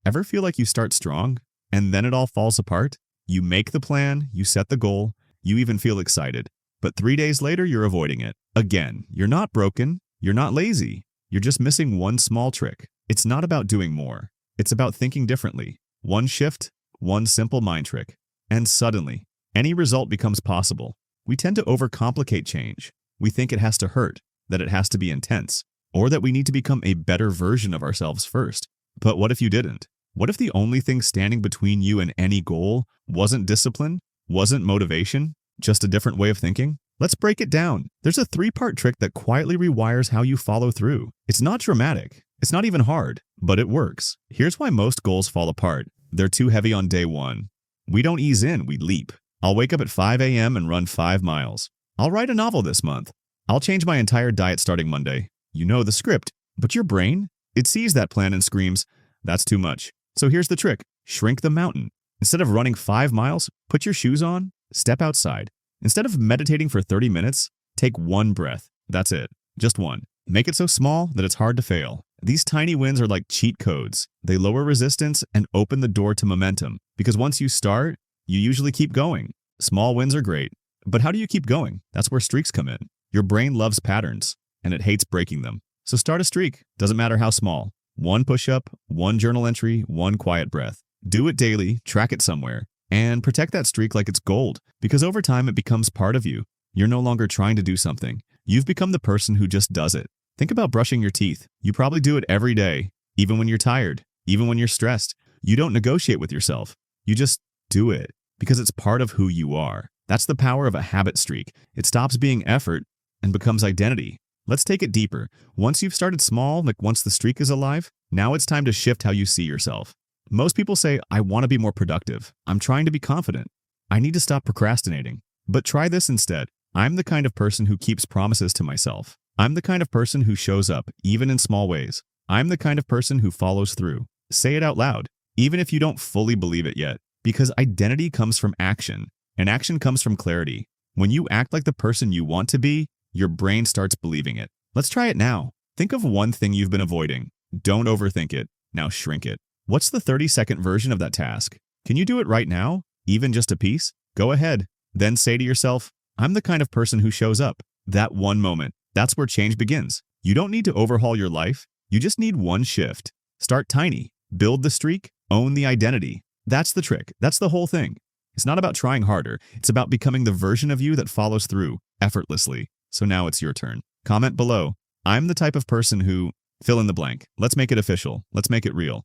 Ever feel like you start strong and then it all falls apart? You make the plan, you set the goal, you even feel excited. But 3 days later, you're avoiding it. Again, you're not broken, you're not lazy. You're just missing one small trick. It's not about doing more. It's about thinking differently. One shift, one simple mind trick. And suddenly, any result becomes possible. We tend to overcomplicate change. We think it has to hurt, that it has to be intense, or that we need to become a better version of ourselves first. But what if you didn't? What if the only thing standing between you and any goal wasn't discipline, wasn't motivation, just a different way of thinking? Let's break it down. There's a 3-part trick that quietly rewires how you follow through. It's not dramatic. It's not even hard, but it works. Here's why most goals fall apart. They're too heavy on day 1. We don't ease in, we leap. I'll wake up at 5 a.m. and run 5 miles. I'll write a novel this month. I'll change my entire diet starting Monday. You know the script, but your brain, it sees that plan and screams, that's too much. So here's the trick. Shrink the mountain. Instead of running 5 miles, put your shoes on, step outside. Instead of meditating for 30 minutes, take 1 breath. That's it. Just one. Make it so small that it's hard to fail. These tiny wins are like cheat codes. They lower resistance and open the door to momentum. Because once you start, you usually keep going. Small wins are great, but how do you keep going? That's where streaks come in. Your brain loves patterns, and it hates breaking them. So start a streak. Doesn't matter how small. 1 push-up, 1 journal entry, 1 quiet breath. Do it daily, track it somewhere, and protect that streak like it's gold. Because over time, it becomes part of you. You're no longer trying to do something. You've become the person who just does it. Think about brushing your teeth. You probably do it every day, even when you're tired, even when you're stressed. You don't negotiate with yourself. You just do it because it's part of who you are. That's the power of a habit streak. It stops being effort and becomes identity. Let's take it deeper. Once you've started small, like once the streak is alive, now it's time to shift how you see yourself. Most people say, I want to be more productive. I'm trying to be confident. I need to stop procrastinating. But try this instead. I'm the kind of person who keeps promises to myself. I'm the kind of person who shows up, even in small ways. I'm the kind of person who follows through. Say it out loud, even if you don't fully believe it yet. Because identity comes from action, and action comes from clarity. When you act like the person you want to be, your brain starts believing it. Let's try it now. Think of one thing you've been avoiding. Don't overthink it. Now shrink it. What's the 30-second version of that task? Can you do it right now? Even just a piece? Go ahead. Then say to yourself, I'm the kind of person who shows up. That one moment. That's where change begins. You don't need to overhaul your life. You just need one shift. Start tiny. Build the streak. Own the identity. That's the trick. That's the whole thing. It's not about trying harder. It's about becoming the version of you that follows through effortlessly. So now it's your turn. Comment below. I'm the type of person who, fill in the blank. Let's make it official. Let's make it real.